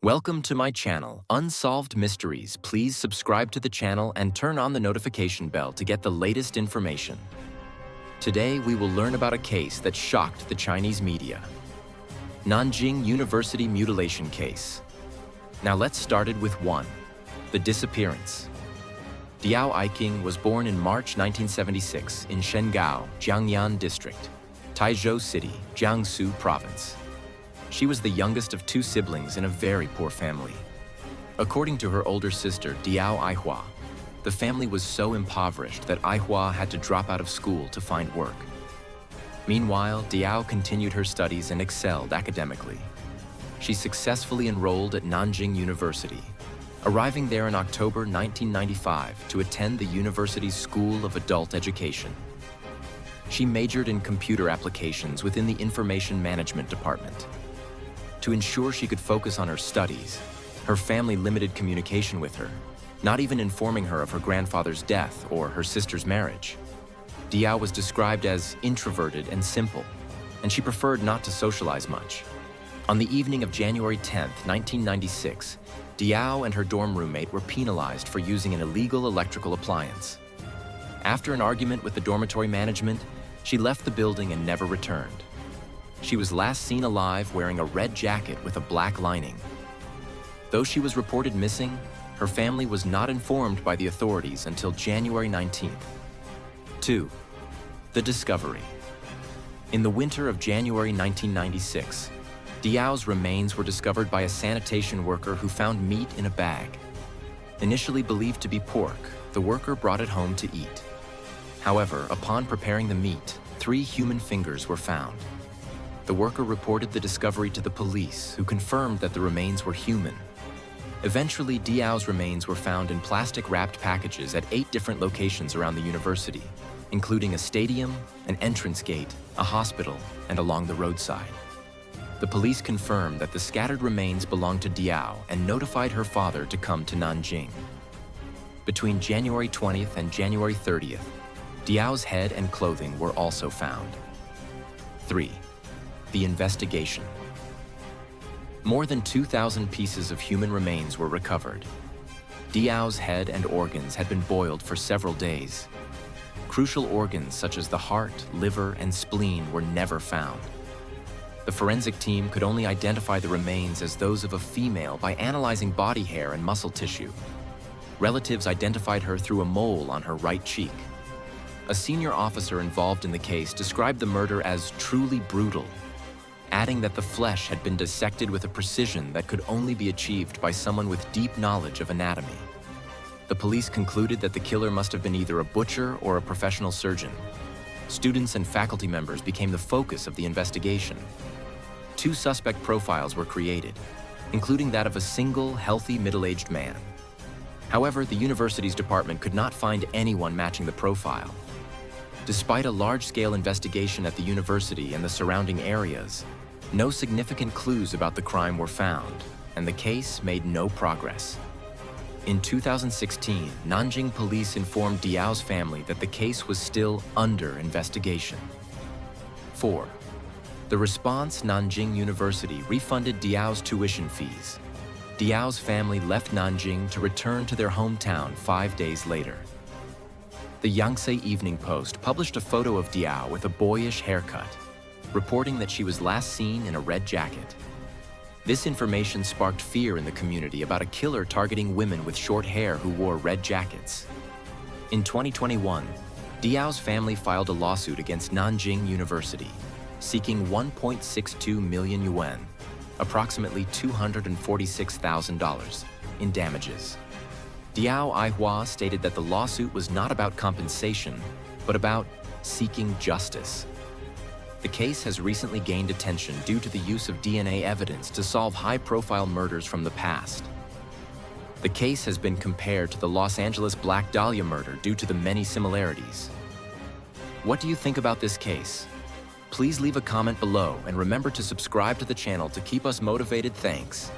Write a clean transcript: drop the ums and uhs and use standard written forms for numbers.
Welcome to my channel, Unsolved Mysteries. Please subscribe to the channel and turn on the notification bell to get the latest information. Today, we will learn about a case that shocked the Chinese media. Nanjing University mutilation case. Now let's start it with 1. The disappearance. Diao Aiqing was born in March 1976 in Shengao, Jiangnan District, Taizhou City, Jiangsu Province. She was the youngest of 2 siblings in a very poor family. According to her older sister, Diao Aiqing, the family was so impoverished that Aiqing had to drop out of school to find work. Meanwhile, Diao continued her studies and excelled academically. She successfully enrolled at Nanjing University, arriving there in October 1995 to attend the university's School of Adult Education. She majored in computer applications within the Information Management Department. To ensure she could focus on her studies, her family limited communication with her, not even informing her of her grandfather's death or her sister's marriage. Diao was described as introverted and simple, and she preferred not to socialize much. On the evening of January 10, 1996, Diao and her dorm roommate were penalized for using an illegal electrical appliance. After an argument with the dormitory management, she left the building and never returned. She was last seen alive wearing a red jacket with a black lining. Though she was reported missing, her family was not informed by the authorities until January 19th. 2. The discovery. In the winter of January 1996, Diao's remains were discovered by a sanitation worker who found meat in a bag. Initially believed to be pork, the worker brought it home to eat. However, upon preparing the meat, 3 human fingers were found. The worker reported the discovery to the police, who confirmed that the remains were human. Eventually, Diao's remains were found in plastic-wrapped packages at 8 different locations around the university, including a stadium, an entrance gate, a hospital, and along the roadside. The police confirmed that the scattered remains belonged to Diao and notified her father to come to Nanjing. Between January 20th and January 30th, Diao's head and clothing were also found. 3. The investigation. More than 2,000 pieces of human remains were recovered. Diao's head and organs had been boiled for several days. Crucial organs such as the heart, liver, and spleen were never found. The forensic team could only identify the remains as those of a female by analyzing body hair and muscle tissue. Relatives identified her through a mole on her right cheek. A senior officer involved in the case described the murder as truly brutal, adding that the flesh had been dissected with a precision that could only be achieved by someone with deep knowledge of anatomy. The police concluded that the killer must have been either a butcher or a professional surgeon. Students and faculty members became the focus of the investigation. 2 suspect profiles were created, including that of a single, healthy, middle-aged man. However, the university's department could not find anyone matching the profile. Despite a large-scale investigation at the university and the surrounding areas, no significant clues about the crime were found, and the case made no progress. In 2016, Nanjing police informed Diao's family that the case was still under investigation. 4. The response. Nanjing University refunded Diao's tuition fees. Diao's family left Nanjing to return to their hometown 5 days later. The Yangtze Evening Post published a photo of Diao with a boyish haircut, reporting that she was last seen in a red jacket. This information sparked fear in the community about a killer targeting women with short hair who wore red jackets. In 2021, Diao's family filed a lawsuit against Nanjing University, seeking 1.62 million yuan, approximately $246,000, in damages. Diao Aiqing stated that the lawsuit was not about compensation, but about seeking justice. The case has recently gained attention due to the use of DNA evidence to solve high-profile murders from the past. The case has been compared to the Los Angeles Black Dahlia murder due to the many similarities. What do you think about this case? Please leave a comment below and remember to subscribe to the channel to keep us motivated. Thanks.